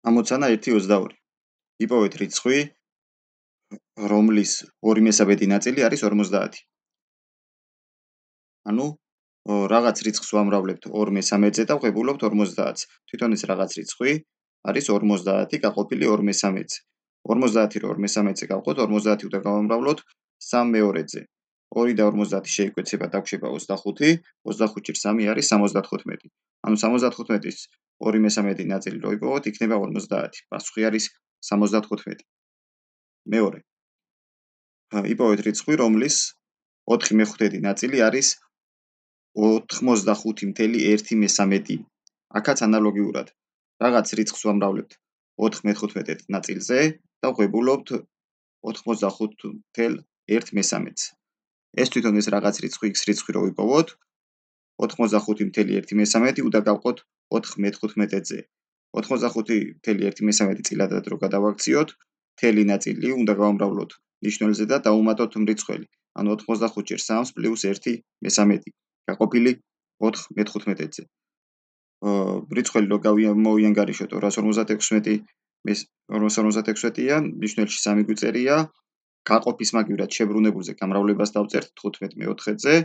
60-ნა 1/22. იპოვეთ რიცხვი, რომლის 2/3 ნაწილი არის 50. ანუ რაღაც რიცხვს ვამრავლებთ 2/3-ზე და ვღებულობთ 50-ს. თვითონ ეს რაღაც რიცხვი არის 50 გაყოფილი 2/3-ზე. 50-ი რო 2/3-ზე გავყოთ, 50 უნდა გავამრავლოთ 3/2-ზე. 2 და 50 შეიკვეცება, დაგვრჩება 25, 25-ში 3 არის 75. ანუ 75-ის 2/3 ნაწილი რო იპოვოთ, იქნება 50. პასუხი არის 75. მეორე. იპოვეთ რიცხვი, რომლის 4/5 ნაწილი არის 85.1/3. აქაც ანალოგიურად რაღაც რიცხვს ვამრავლებთ 4/15 ნაწილზე და ვღებულობთ 85.1/3-ს. ეს თვითონ ეს რაღაც რიცხვი x რიცხვი რო ვიპოვოთ, 85.1/3 უნდა გავყოთ 4/15-ზე. 85.1/3 წილადად რო გადავაქციოთ, მთელი ნაწილი უნდა გავამრავლოთ ნიშნულზე და დავუმატოთ მრიცხველი. ანუ 85-ჯერ 3 პლუს 1/13 გაყოფილი 4/15-ზე. მრიცხველი რო მოვიანგარიშოთ 256-ია, ნიშნულში 3 გვიწერია, გაყოფის მაგივრად შებრუნებულზე გამრავლებას დავწერთ 15/4-ზე.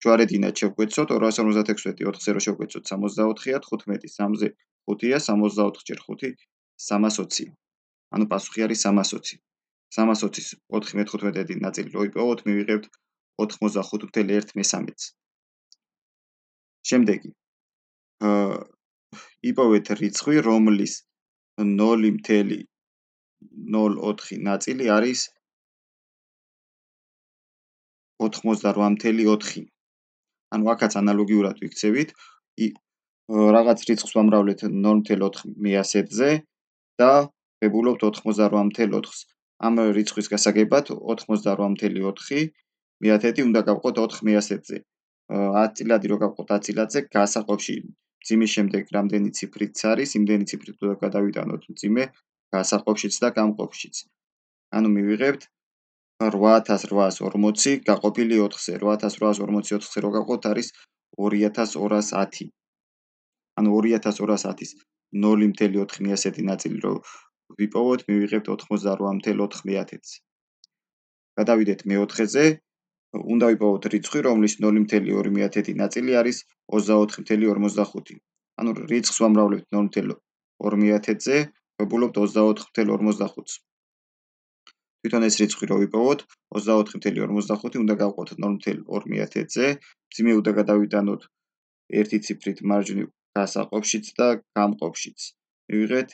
ჯვარედინად შევკვეცოთ 256 4-ზე რო შევკვეცოთ 64-ია, 15 3-ზე 5-ია, 64-ჯერ 5 320. ანუ პასუხი არის 320. 320-ის 4/15 ნაწილი რო იპოვოთ, მივიღებთ 85.1/3-ს. შემდეგი. იპოვეთ რიცხვი, რომლის 0.04 ნაწილი არის 88.4. ანუ აქაც ანალოგიურად ვიქცევით, რაღაც რიცხვს ვამრავლეთ 0.4/100-ზე და ვღებულობთ 88.4-ს. ამ რიცხვის გასაგებად 88.4/100 უნდა გავყოთ 4/100-ზე. 10 წილადი რო გავყოთ 10 წილადზე, გასაყოფში მძიმის შემდეგ რამდენი ციფრიც არის, იმდენი ციფრით უნდა გადავიტანოთ მძიმე გასაყოფშიც და გამყოფშიც. ანუ მივიღებთ 8840 გაყოფილი 4-ზე. 8840 4-ზე რო გავყოთ, არის 2210. ანუ 2210-ის 0.4/100 ნაწილი რო ვიპოვოთ, მივიღებთ 88.4/100-ს. გადავიდეთ მეოთხეზე. უნდა ვიპოვოთ რიცხვი, რომლის 0.2/100 ნაწილი არის 24.55. ანუ რიცხვს ვამრავლებთ 0.2/100-ზე, ვღებულობთ 24.55-ს. თვითონ ეს რიცხვი რო ვიპოვოთ, 24.55 უნდა გავყოთ 0.2/100-ზე, მძიმე უნდა გადავიტანოთ ერთი ციფრით მარჯვნივ გასაყოფშიც და გამყოფშიც. მივიღეთ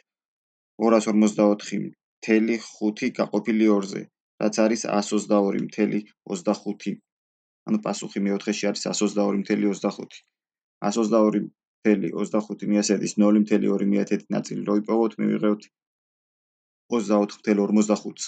254.5 გაყოფილი 2-ზე, რაც არის 122.25. ანუ პასუხი მეოთხეში არის 122.25. 122.25/100-ის 0.2/100 ნაწილი რო იპოვოთ, მივიღებთ 24.45-ს.